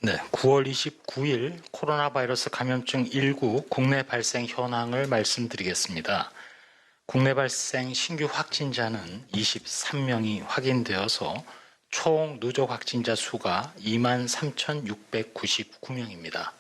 네, 9월 29일 코로나 바이러스 감염증 19 국내 발생 현황을 말씀드리겠습니다. 국내 발생 신규 확진자는 23명이 확인되어서 총 누적 확진자 수가 23,699명입니다.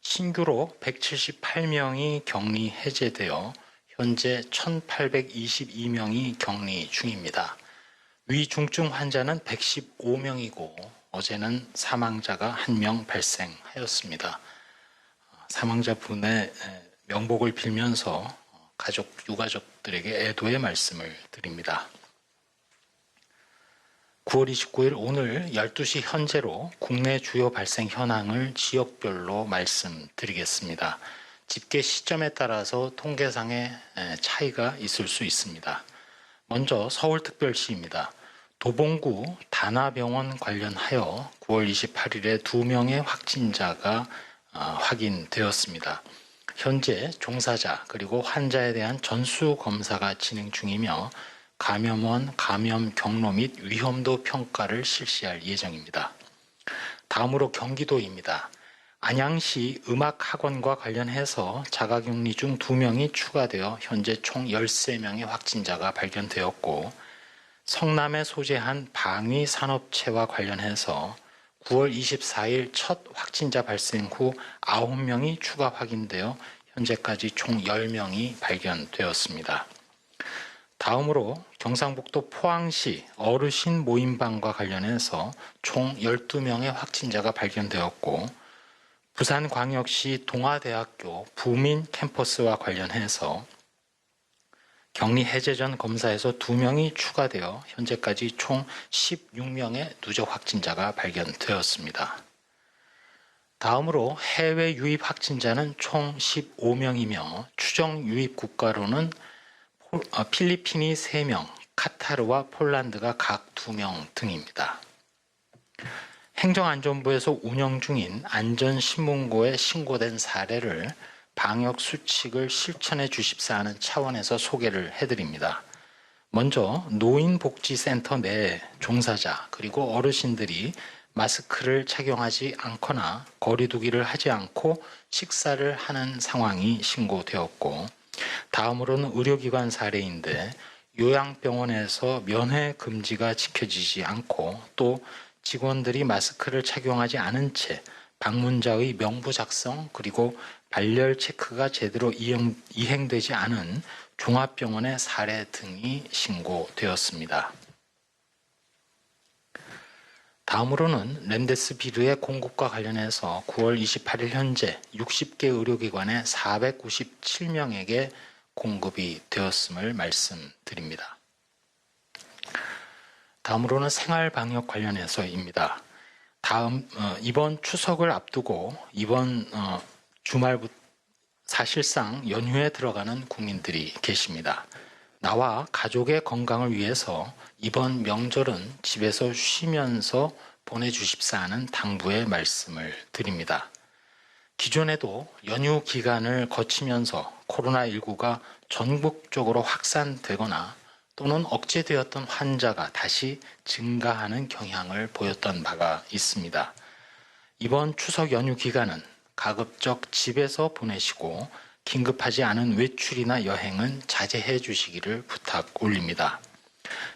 신규로 178명이 격리 해제되어 현재 1,822명이 격리 중입니다. 위중증 환자는 115명이고 어제는 사망자가 1명 발생하였습니다. 사망자분의 명복을 빌면서 유가족들에게 애도의 말씀을 드립니다. 9월 29일 오늘 12시 현재로 국내 주요 발생 현황을 지역별로 말씀드리겠습니다. 집계 시점에 따라서 통계상의 차이가 있을 수 있습니다. 먼저 서울특별시입니다. 도봉구 다나병원 관련하여 9월 28일에 2명의 확진자가 확인되었습니다. 현재 종사자 그리고 환자에 대한 전수검사가 진행 중이며 감염원 감염 경로 및 위험도 평가를 실시할 예정입니다. 다음으로 경기도입니다. 안양시 음악학원과 관련해서 자가격리 중 2명이 추가되어 현재 총 13명의 확진자가 발견되었고 성남에 소재한 방위산업체와 관련해서 9월 24일 첫 확진자 발생 후 9명이 추가 확인되어 현재까지 총 10명이 발견되었습니다. 다음으로 경상북도 포항시 어르신 모임방과 관련해서 총 12명의 확진자가 발견되었고 부산광역시 동아대학교 부민 캠퍼스와 관련해서 격리 해제 전 검사에서 2명이 추가되어 현재까지 총 16명의 누적 확진자가 발견되었습니다. 다음으로 해외 유입 확진자는 총 15명이며 추정 유입 국가로는 필리핀이 3명, 카타르와 폴란드가 각 2명 등입니다. 행정안전부에서 운영 중인 안전신문고에 신고된 사례를 방역 수칙을 실천해 주십사 하는 차원에서 소개를 해드립니다. 먼저 노인복지센터 내 종사자 그리고 어르신들이 마스크를 착용하지 않거나 거리 두기를 하지 않고 식사를 하는 상황이 신고되었고 다음으로는 의료기관 사례인데 요양병원에서 면회 금지가 지켜지지 않고 또 직원들이 마스크를 착용하지 않은 채 방문자의 명부 작성 그리고 발열 체크가 제대로 이행되지 않은 종합병원의 사례 등이 신고되었습니다. 다음으로는 렘데스비르의 공급과 관련해서 9월 28일 현재 60개 의료기관에 497명에게 공급이 되었음을 말씀드립니다. 다음으로는 생활방역 관련해서입니다. 이번 추석을 앞두고 이번 주말부터 사실상 연휴에 들어가는 국민들이 계십니다. 나와 가족의 건강을 위해서 이번 명절은 집에서 쉬면서 보내주십사 하는 당부의 말씀을 드립니다. 기존에도 연휴 기간을 거치면서 코로나19가 전국적으로 확산되거나 또는 억제되었던 환자가 다시 증가하는 경향을 보였던 바가 있습니다. 이번 추석 연휴 기간은 가급적 집에서 보내시고 긴급하지 않은 외출이나 여행은 자제해 주시기를 부탁 올립니다.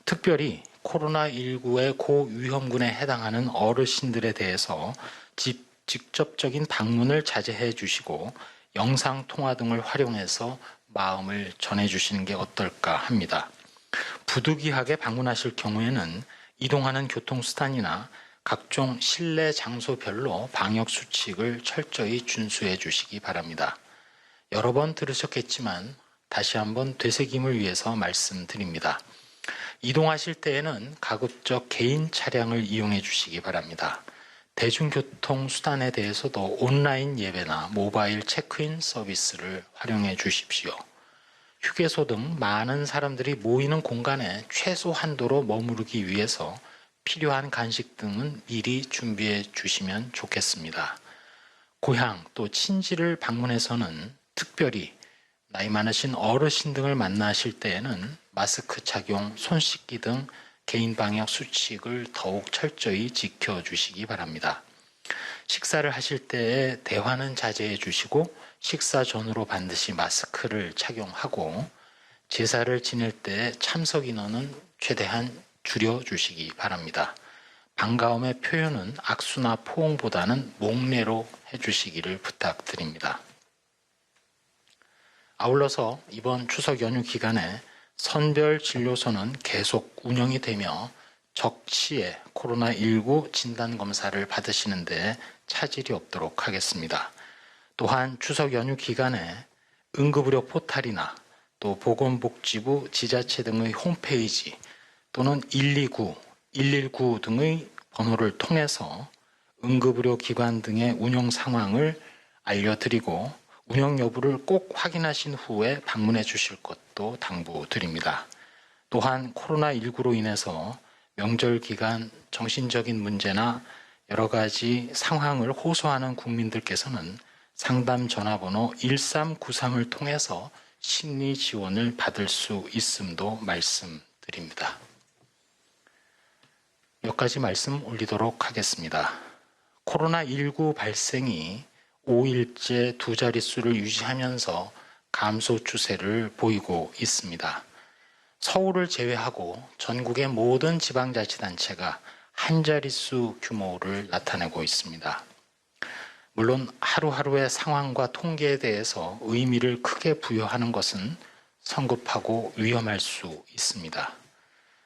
특별히 코로나19의 고위험군에 해당하는 어르신들에 대해서 직접적인 방문을 자제해 주시고 영상통화 등을 활용해서 마음을 전해 주시는 게 어떨까 합니다. 부득이하게 방문하실 경우에는 이동하는 교통수단이나 각종 실내 장소별로 방역 수칙을 철저히 준수해 주시기 바랍니다. 여러 번 들으셨겠지만 다시 한번 되새김을 위해서 말씀드립니다. 이동하실 때에는 가급적 개인 차량을 이용해 주시기 바랍니다. 대중교통수단에 대해서도 온라인 예배나 모바일 체크인 서비스를 활용해 주십시오. 휴게소 등 많은 사람들이 모이는 공간에 최소 한도로 머무르기 위해서 필요한 간식 등은 미리 준비해 주시면 좋겠습니다. 고향 또 친지를 방문해서는 특별히 나이 많으신 어르신 등을 만나실 때에는 마스크 착용, 손 씻기 등 개인 방역 수칙을 더욱 철저히 지켜주시기 바랍니다. 식사를 하실 때에 대화는 자제해 주시고 식사 전후로 반드시 마스크를 착용하고 제사를 지낼 때 참석 인원은 최대한 줄여주시기 바랍니다. 반가움의 표현은 악수나 포옹보다는 목례로 해주시기를 부탁드립니다. 아울러서 이번 추석 연휴 기간에 선별진료소는 계속 운영이 되며 적시에 코로나19 진단검사를 받으시는 데 차질이 없도록 하겠습니다. 또한 추석 연휴 기간에 응급의료 포탈이나 또 보건복지부 지자체 등의 홈페이지 또는 129, 119 등의 번호를 통해서 응급의료 기관 등의 운영 상황을 알려드리고 운영 여부를 꼭 확인하신 후에 방문해 주실 것도 당부드립니다. 또한 코로나19로 인해서 명절 기간 정신적인 문제나 여러 가지 상황을 호소하는 국민들께서는 상담 전화번호 1393을 통해서 심리 지원을 받을 수 있음도 말씀드립니다. 몇 가지 말씀 올리도록 하겠습니다. 코로나19 발생이 5일째 두 자릿수를 유지하면서 감소 추세를 보이고 있습니다. 서울을 제외하고 전국의 모든 지방자치단체가 한 자릿수 규모를 나타내고 있습니다. 물론 하루하루의 상황과 통계에 대해서 의미를 크게 부여하는 것은 성급하고 위험할 수 있습니다.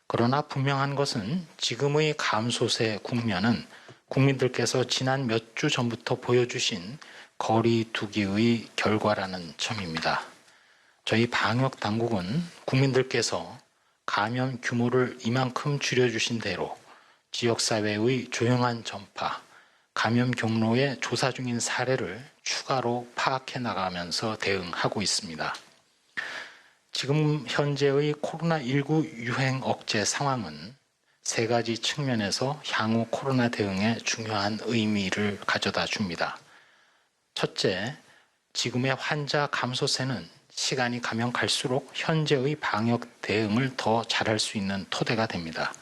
그러나 분명한 것은 지금의 감소세 국면은 국민들께서 지난 몇 주 전부터 보여주신 거리 두기의 결과라는 점입니다. 저희 방역 당국은 국민들께서 감염 규모를 이만큼 줄여주신 대로 지역사회의 조용한 전파, 감염 경로의 조사 중인 사례를 추가로 파악해 나가면서 대응하고 있습니다. 지금 현재의 코로나19 유행 억제 상황은 세 가지 측면에서 향후 코로나 대응에 중요한 의미를 가져다 줍니다. 첫째, 지금의 환자 감소세는 시간이 가면 갈수록 현재의 방역 대응을 더 잘할 수 있는 토대가 됩니다.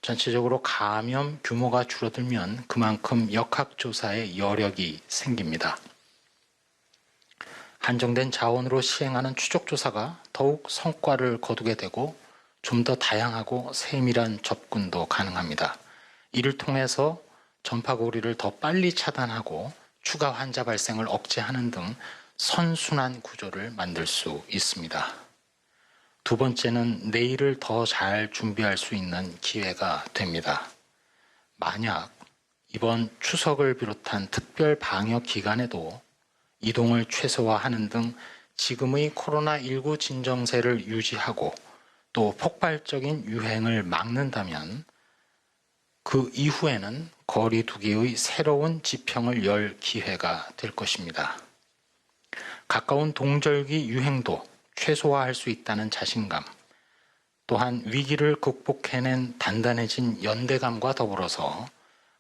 전체적으로 감염 규모가 줄어들면 그만큼 역학조사의 여력이 생깁니다. 한정된 자원으로 시행하는 추적조사가 더욱 성과를 거두게 되고 좀 더 다양하고 세밀한 접근도 가능합니다. 이를 통해서 전파고리를 더 빨리 차단하고 추가 환자 발생을 억제하는 등 선순환 구조를 만들 수 있습니다. 두 번째는 내일을 더 잘 준비할 수 있는 기회가 됩니다. 만약 이번 추석을 비롯한 특별 방역 기간에도 이동을 최소화하는 등 지금의 코로나19 진정세를 유지하고 또 폭발적인 유행을 막는다면 그 이후에는 거리 두기의 새로운 지평을 열 기회가 될 것입니다. 가까운 동절기 유행도 최소화할 수 있다는 자신감, 또한 위기를 극복해낸 단단해진 연대감과 더불어서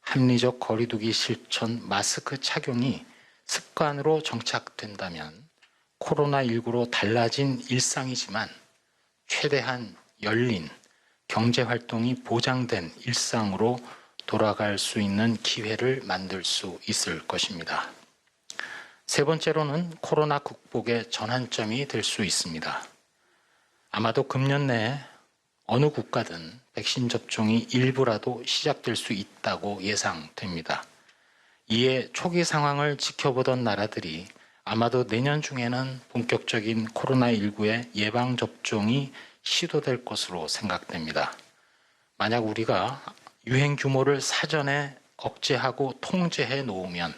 합리적 거리두기 실천 마스크 착용이 습관으로 정착된다면 코로나19로 달라진 일상이지만 최대한 열린 경제활동이 보장된 일상으로 돌아갈 수 있는 기회를 만들 수 있을 것입니다. 세 번째로는 코로나 극복의 전환점이 될 수 있습니다. 아마도 금년 내에 어느 국가든 백신 접종이 일부라도 시작될 수 있다고 예상됩니다. 이에 초기 상황을 지켜보던 나라들이 아마도 내년 중에는 본격적인 코로나19의 예방접종이 시도될 것으로 생각됩니다. 만약 우리가 유행 규모를 사전에 억제하고 통제해 놓으면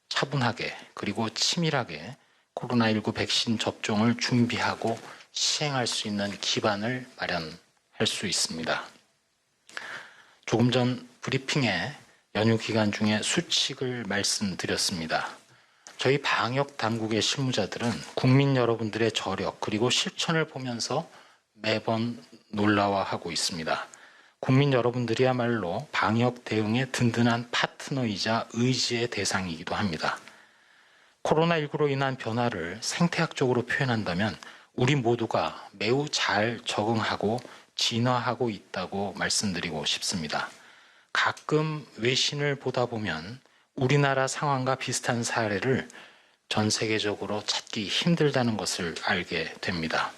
차분하게 그리고 치밀하게 코로나19 백신 접종을 준비하고 시행할 수 있는 기반을 마련할 수 있습니다. 조금 전 브리핑에 연휴 기간 중에 수칙을 말씀드렸습니다. 저희 방역 당국의 실무자들은 국민 여러분들의 저력 그리고 실천을 보면서 매번 놀라워하고 있습니다. 국민 여러분들이야말로 방역 대응의 든든한 파트너이자 의지의 대상이기도 합니다. 코로나19로 인한 변화를 생태학적으로 표현한다면 우리 모두가 매우 잘 적응하고 진화하고 있다고 말씀드리고 싶습니다. 가끔 외신을 보다 보면 우리나라 상황과 비슷한 사례를 전 세계적으로 찾기 힘들다는 것을 알게 됩니다.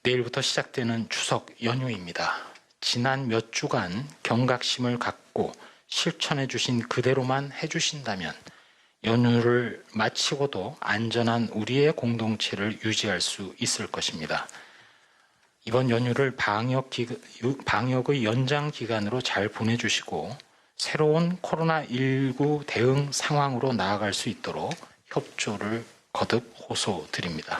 내일부터 시작되는 추석 연휴입니다. 지난 몇 주간 경각심을 갖고 실천해 주신 그대로만 해주신다면 연휴를 마치고도 안전한 우리의 공동체를 유지할 수 있을 것입니다. 이번 연휴를 방역의 연장 기간으로 잘 보내주시고 새로운 코로나19 대응 상황으로 나아갈 수 있도록 협조를 거듭 호소드립니다.